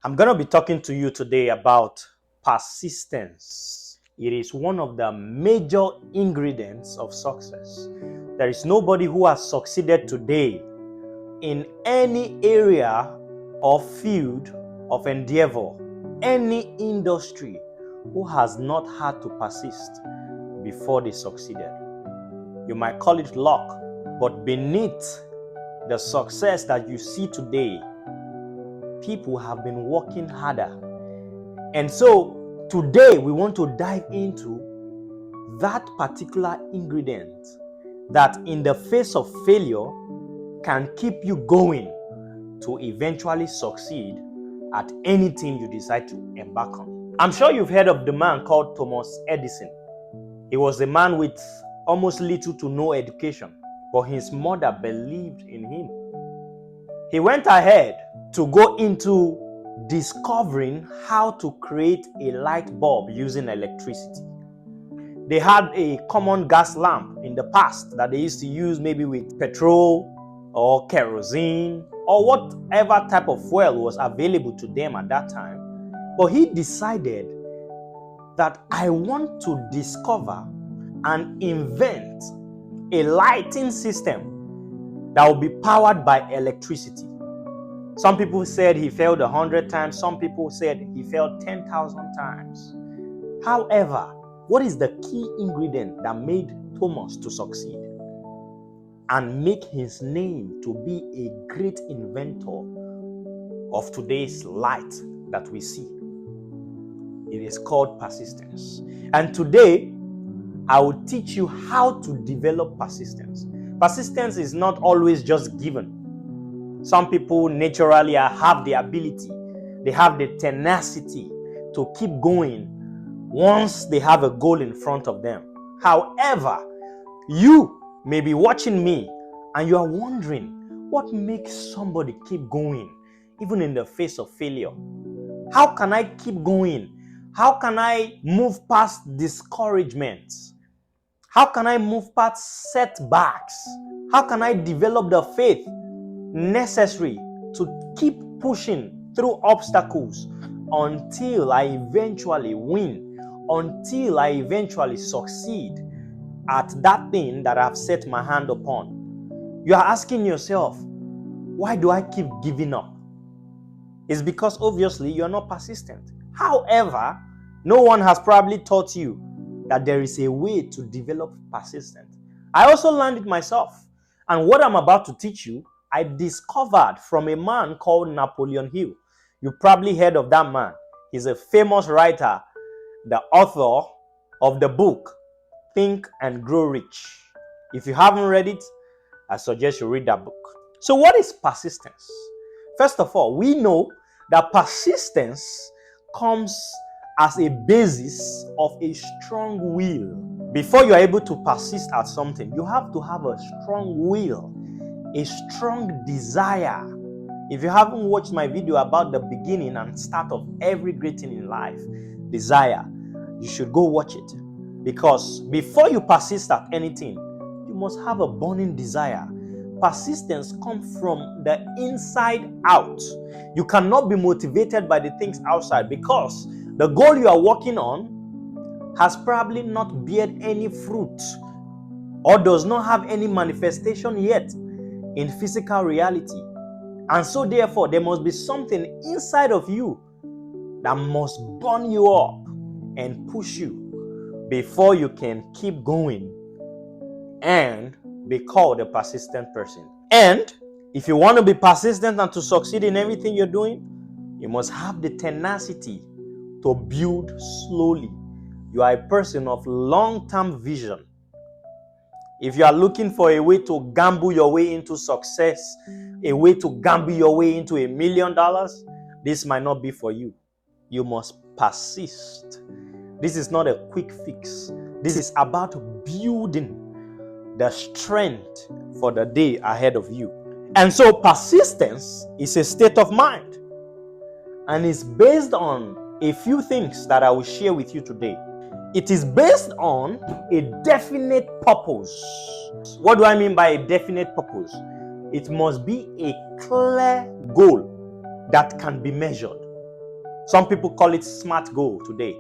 I'm going to be talking to you today about persistence. It is one of the major ingredients of success. There is nobody who has succeeded today in any area or field of endeavor, any industry, who has not had to persist before they succeeded. You might call it luck, but beneath the success that you see today, people have been working harder. And so today we want to dive into that particular ingredient that in the face of failure can keep you going to eventually succeed at anything you decide to embark on. I'm sure you've heard of the man called Thomas Edison. He was a man with almost little to no education, but his mother believed in him. He went ahead to go into discovering how to create a light bulb using electricity. They had a common gas lamp in the past that they used to use maybe with petrol or kerosene or whatever type of fuel was available to them at that time. But he decided that I want to discover and invent a lighting system that will be powered by electricity. Some people said he failed 100 times. Some people said he failed 10,000 times. However, what is the key ingredient that made Thomas to succeed and make his name to be a great inventor of today's light that we see? It is called persistence. And today, I will teach you how to develop persistence. Persistence is not always just given. Some people naturally have the ability, they have the tenacity to keep going once they have a goal in front of them. However, you may be watching me and you are wondering what makes somebody keep going even in the face of failure. How can I keep going? How can I move past discouragements? How can I move past setbacks? How can I develop the faith necessary to keep pushing through obstacles until I eventually win, until I eventually succeed at that thing that I've set my hand upon? You are asking yourself, why do I keep giving up? It's because obviously you're not persistent. However, no one has probably taught you that there is a way to develop persistence. I also learned it myself. And what I'm about to teach you, I discovered from a man called Napoleon Hill. You probably heard of that man. He's a famous writer, the author of the book, Think and Grow Rich. If you haven't read it, I suggest you read that book. So what is persistence? First of all, we know that persistence comes as a basis of a strong will. Before you are able to persist at something, you have to have a strong will, a strong desire. If you haven't watched my video about the beginning and start of every great thing in life, desire, you should go watch it. Because before you persist at anything, you must have a burning desire. Persistence comes from the inside out. You cannot be motivated by the things outside because the goal you are working on has probably not beared any fruit or does not have any manifestation yet in physical reality. And so therefore, there must be something inside of you that must burn you up and push you before you can keep going and be called a persistent person. And if you want to be persistent and to succeed in everything you're doing, you must have the tenacity to build slowly. You are a person of long-term vision. If you are looking for a way to gamble your way into success, a way to gamble your way into $1 million, this might not be for you. You must persist. This is not a quick fix. This is about building the strength for the day ahead of you. And so persistence is a state of mind and it's based on a few things that I will share with you today. It is based on a definite purpose. What do I mean by a definite purpose? It must be a clear goal that can be measured. Some people call it SMART goal today.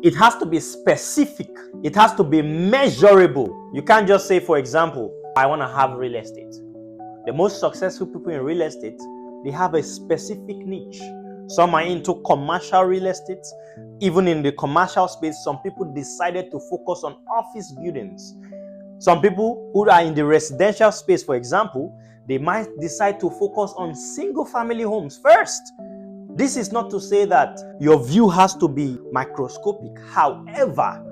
It has to be specific. It has to be measurable. You can't just say, for example, I want to have real estate. The most successful people in real estate, they have a specific niche. Some are into commercial real estate. Even in the commercial space, some people decided to focus on office buildings. Some people who are in the residential space, for example, they might decide to focus on single family homes first. This is not to say that your view has to be microscopic. However,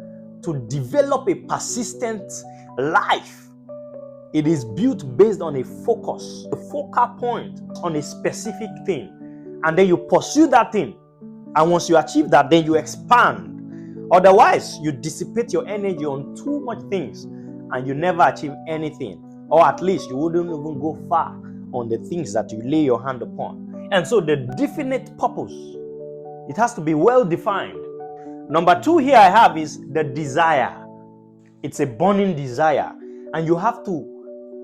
to develop a persistent life, it is built based on a focus, a focal point on a specific thing. And then you pursue that thing. And once you achieve that, then you expand. Otherwise, you dissipate your energy on too much things and you never achieve anything. Or at least you wouldn't even go far on the things that you lay your hand upon. And so the definite purpose, it has to be well defined. Number 2 here I have is the desire. It's a burning desire. And you have to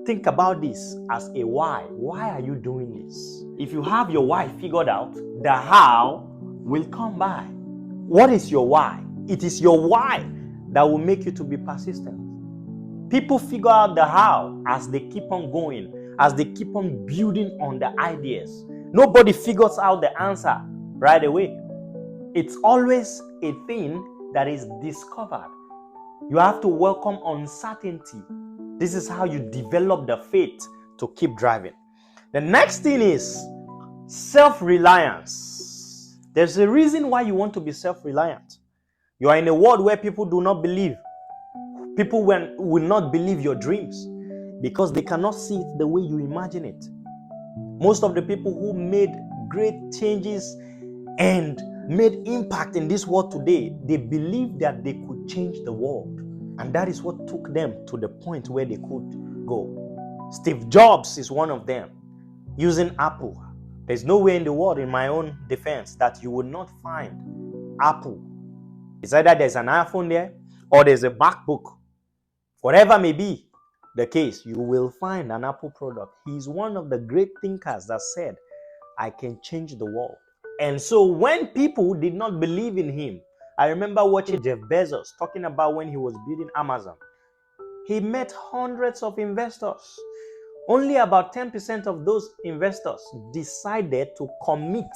think about this as a why. Why are you doing this? If you have your why figured out, the how will come by. What is your why? It is your why that will make you to be persistent. People figure out the how as they keep on going, as they keep on building on the ideas. Nobody figures out the answer right away. It's always a thing that is discovered. You have to welcome uncertainty. This is how you develop the faith to keep driving. The next thing is self-reliance. There's a reason why you want to be self-reliant. You are in a world where people do not believe. People will not believe your dreams because they cannot see it the way you imagine it. Most of the people who made great changes and made impact in this world today, they believed that they could change the world. And that is what took them to the point where they could go. Steve Jobs is one of them, using Apple. There's nowhere in the world, in my own defense, that you will not find Apple. It's either there's an iPhone there or there's a MacBook. Whatever may be the case, you will find an Apple product. He's one of the great thinkers that said, I can change the world. And so when people did not believe in him, I remember watching Jeff Bezos talking about when he was building Amazon. He met hundreds of investors. Only about 10% of those investors decided to commit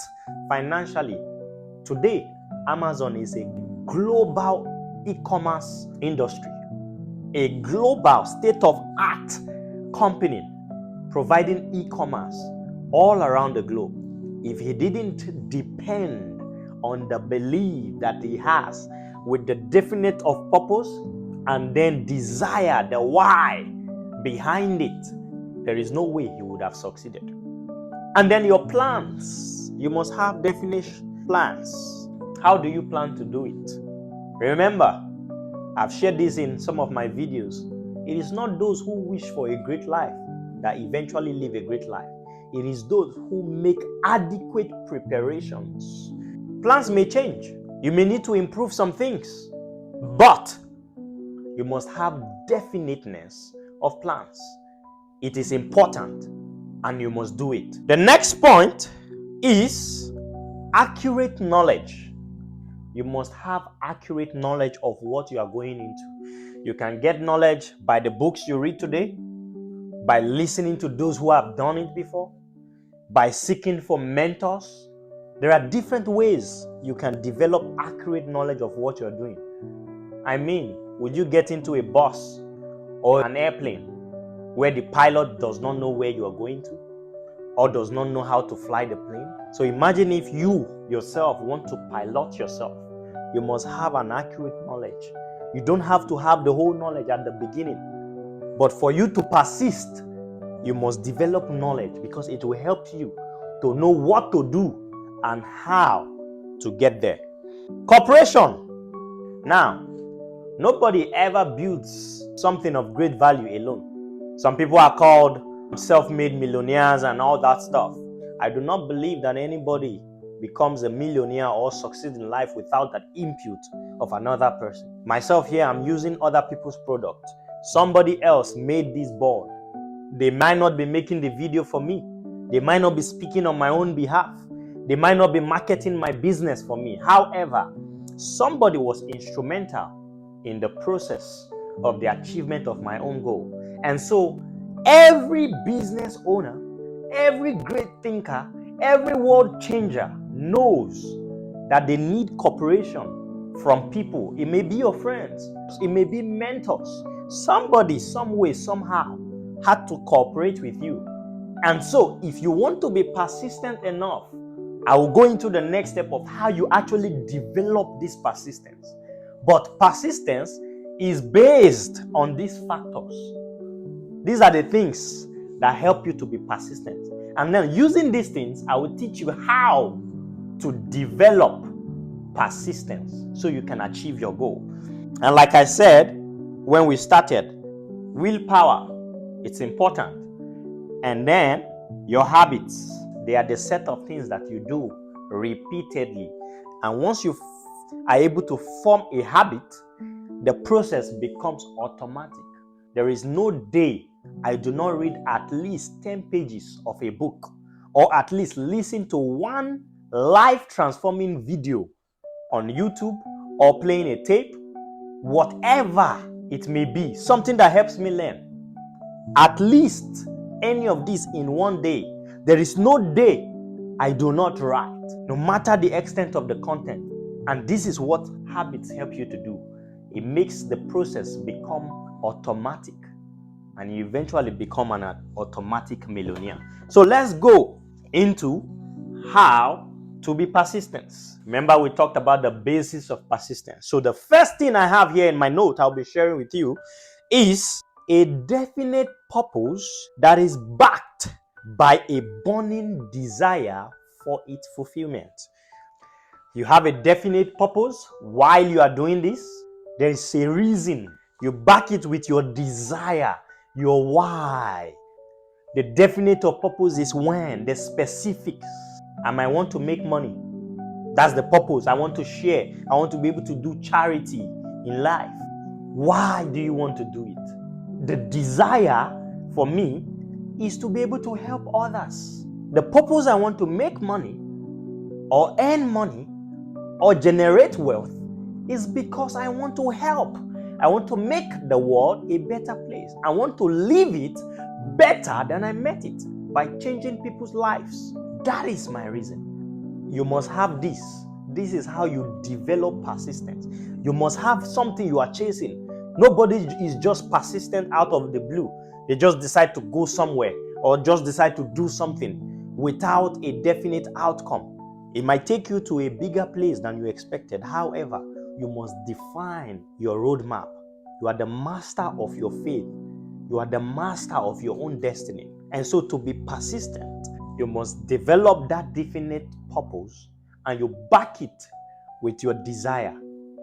financially. Today, Amazon is a global e-commerce industry, a global state-of-art company providing e-commerce all around the globe. If he didn't depend on the belief that he has with the definite of purpose and then desire, the why behind it, there is no way he would have succeeded. And then your plans. You must have definite plans. How do you plan to do it? Remember, I've shared this in some of my videos. It is not those who wish for a great life that eventually live a great life. It is those who make adequate preparations. Plans may change. You may need to improve some things, but you must have definiteness of plans. It is important and you must do it. The next point is accurate knowledge. You must have accurate knowledge of what you are going into. You can get knowledge by the books you read today, by listening to those who have done it before, by seeking for mentors. There are different ways you can develop accurate knowledge of what you're doing. I mean, would you get into a bus or an airplane where the pilot does not know where you are going to or does not know how to fly the plane? So imagine if you yourself want to pilot yourself. You must have an accurate knowledge. You don't have to have the whole knowledge at the beginning. But for you to persist, you must develop knowledge because it will help you to know what to do and how to get there. Cooperation. Now, nobody ever builds something of great value alone. Some people are called self-made millionaires and all that stuff. I do not believe that anybody becomes a millionaire or succeeds in life without that input of another person. Myself here, I'm using other people's product. Somebody else made this board. They might not be making the video for me. They might not be speaking on my own behalf. They might not be marketing my business for me. However, somebody was instrumental in the process of the achievement of my own goal. And so every business owner, every great thinker, every world changer knows that they need cooperation from people. It may be your friends, it may be mentors. Somebody, some way, somehow had to cooperate with you. And so if you want to be persistent enough, I will go into the next step of how you actually develop this persistence. But persistence is based on these factors. These are the things that help you to be persistent. And then using these things, I will teach you how to develop persistence so you can achieve your goal. And like I said, when we started, willpower, it's important. And then your habits, they are the set of things that you do repeatedly. And once you are able to form a habit, the process becomes automatic. There is no day I do not read at least 10 pages of a book, or at least listen to one life-transforming video on YouTube, or playing a tape, whatever it may be, something that helps me learn. At least any of these in one day. There is no day I do not write, no matter the extent of the content. And this is what habits help you to do. It makes the process become automatic, and you eventually become an automatic millionaire. So let's go into how to be persistent. Remember, we talked about the basis of persistence. So the first thing I have here in my note I'll be sharing with you is a definite purpose that is backed by a burning desire for its fulfillment. You have a definite purpose while you are doing this. There is a reason. You back it with your desire, your why. The definite of purpose is when, the specifics. I might want to make money. That's the purpose. I want to share. I want to be able to do charity in life. Why do you want to do it? The desire for me is to be able to help others. The purpose, I want to make money or earn money or generate wealth, is because I want to help. I want to make the world a better place. I want to leave it better than I met it by changing people's lives. That is my reason. You must have this. This is how you develop persistence. You must have something you are chasing. Nobody is just persistent out of the blue. They just decide to go somewhere or just decide to do something without a definite outcome. It might take you to a bigger place than you expected. However, you must define your roadmap. You are the master of your faith. You are the master of your own destiny. And so to be persistent, you must develop that definite purpose and you back it with your desire.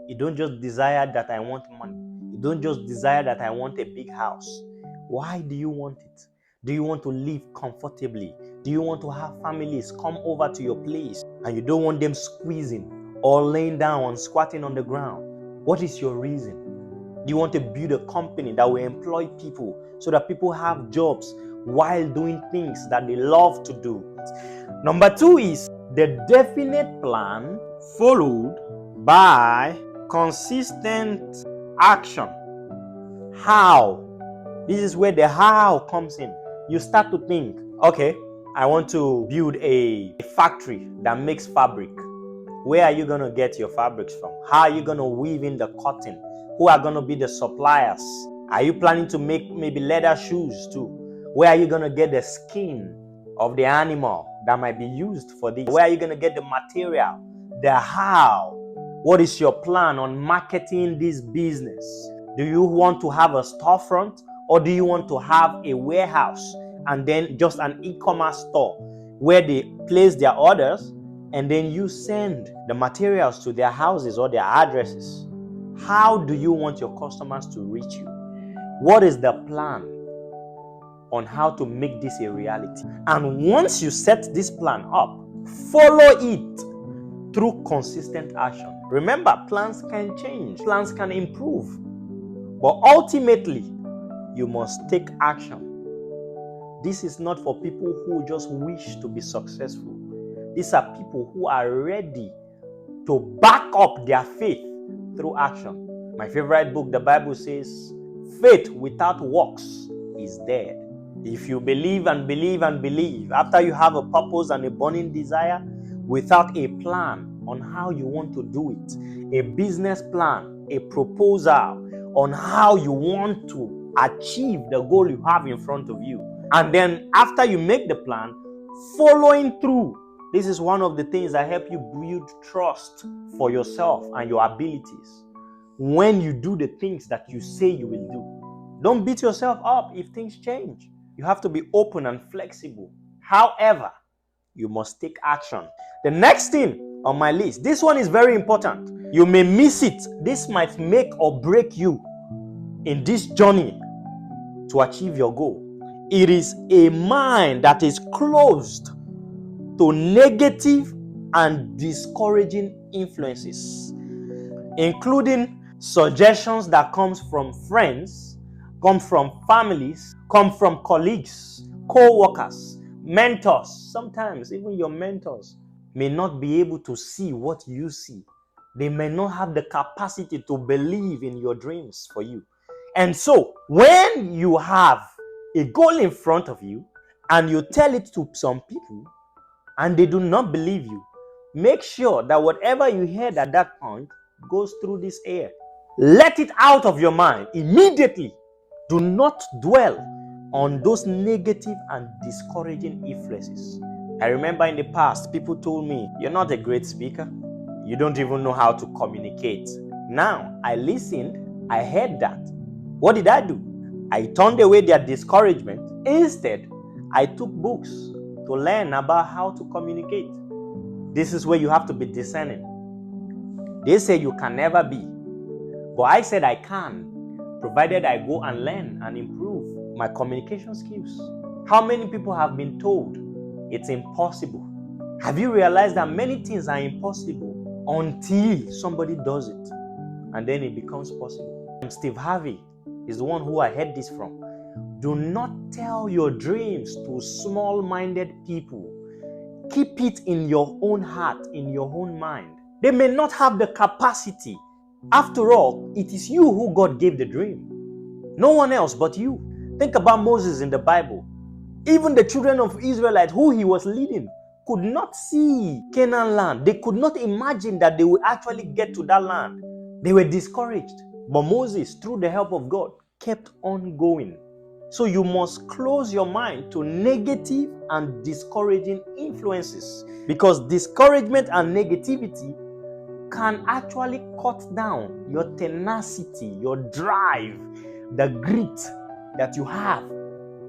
You don't just desire that I want money. You don't just desire that I want a big house. Why do you want it? Do you want to live comfortably? Do you want to have families come over to your place and you don't want them squeezing or laying down and squatting on the ground? What is your reason? Do you want to build a company that will employ people so that people have jobs while doing things that they love to do? Number 2 is the definite plan followed by consistent action. How? This is where the how comes in. You start to think, okay, I want to build a factory that makes fabric. Where are you going to get your fabrics from? How are you going to weave in the cotton? Who are going to be the suppliers? Are you planning to make maybe leather shoes too? Where are you going to get the skin of the animal that might be used for this? Where are you going to get the material? The how? What is your plan on marketing this business? Do you want to have a storefront, or do you want to have a warehouse and then just an e-commerce store where they place their orders and then you send the materials to their houses or their addresses? How do you want your customers to reach you? What is the plan on how to make this a reality? And once you set this plan up, follow it through consistent action. Remember, plans can change, plans can improve, but ultimately, you must take action. This is not for people who just wish to be successful. These are people who are ready to back up their faith through action. My favorite book, the Bible says, faith without works is dead. If you believe and believe and believe, after you have a purpose and a burning desire, without a plan on how you want to do it, a business plan, a proposal on how you want to achieve the goal you have in front of you, and then after you make the plan, following through. This is one of the things that help you build trust for yourself and your abilities. When you do the things that you say you will do, don't beat yourself up if things change. You have to be open and flexible. However, you must take action. The next thing on my list, this one is very important. You may miss it. This might make or break you in this journey to achieve your goal. It is a mind that is closed to negative and discouraging influences, including suggestions that comes from friends, come from families, come from colleagues, co-workers, mentors. Sometimes even your mentors may not be able to see what you see. They may not have the capacity to believe in your dreams for you. And so when you have a goal in front of you and you tell it to some people and they do not believe you, make sure that whatever you heard at that point goes through this air. Let it out of your mind immediately. Do not dwell on those negative and discouraging influences. I remember in the past, people told me, "You're not a great speaker. You don't even know how to communicate." Now, I listened, I heard that. What did I do? I turned away their discouragement. Instead, I took books to learn about how to communicate. This is where you have to be discerning. They say you can never be, but I said I can, provided I go and learn and improve my communication skills. How many people have been told it's impossible? Have you realized that many things are impossible until somebody does it, and then it becomes possible? Steve Harvey is the one who I heard this from. Do not tell your dreams to small-minded people. Keep it in your own heart, in your own mind. They may not have the capacity. After all, it is you who God gave the dream. No one else but you. Think about Moses in the Bible. Even the children of Israelites who he was leading could not see Canaan land. They could not imagine that they would actually get to that land. They were discouraged. But Moses, through the help of God, kept on going. So you must close your mind to negative and discouraging influences, because discouragement and negativity can actually cut down your tenacity, your drive, the grit that you have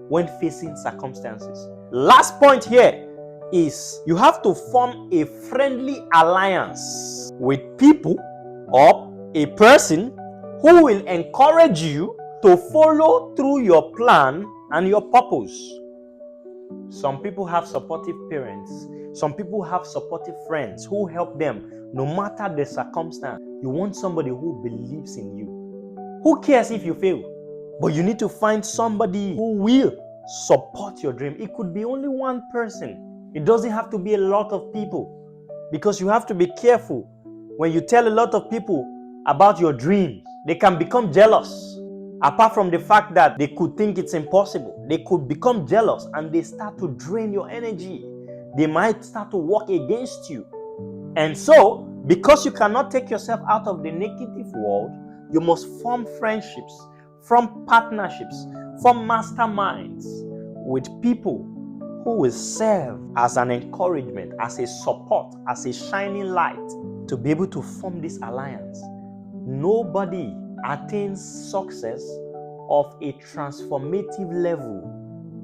when facing circumstances. Last point here is you have to form a friendly alliance with people or a person who will encourage you to follow through your plan and your purpose. Some people have supportive parents. Some people have supportive friends who help them no matter the circumstance. You want somebody who believes in you. Who cares if you fail? But you need to find somebody who will support your dream. It could be only one person. It doesn't have to be a lot of people, because you have to be careful. When you tell a lot of people about your dreams, they can become jealous. Apart from the fact that they could think it's impossible, they could become jealous and they start to drain your energy. They might start to work against you. And so, because you cannot take yourself out of the negative world, you must form friendships, form partnerships, form masterminds with people who will serve as an encouragement, as a support, as a shining light to be able to form this alliance. Nobody attains success of a transformative level,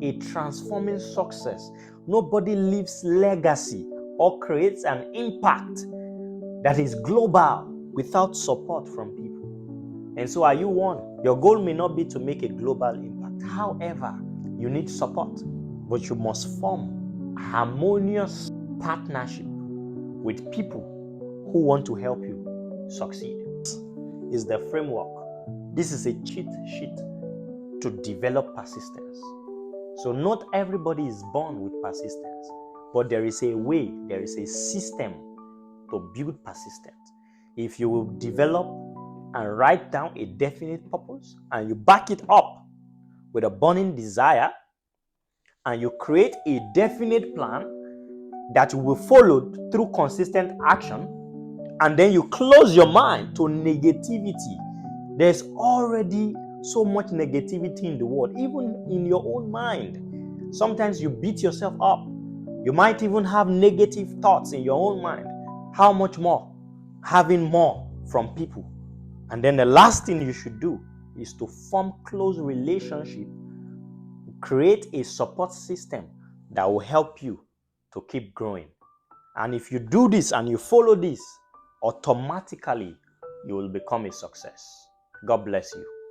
a transforming success. Nobody leaves legacy or creates an impact that is global without support from people. And so are you one? Your goal may not be to make a global impact. However, you need support, but you must form harmonious partnership with people who want to help you succeed. This is the framework. This is a cheat sheet to develop persistence. So not everybody is born with persistence, But there is a way, there is a system to build persistence. If you will develop and write down a definite purpose and you back it up with a burning desire and you create a definite plan that you will follow through consistent action, and then you close your mind to negativity, there's already so much negativity in the world, even in your own mind. Sometimes you beat yourself up. You might even have negative thoughts in your own mind. How much more having more from people? And then the last thing you should do is to form close relationship, create a support system that will help you to keep growing. And if you do this and you follow this, automatically you will become a success. God bless you.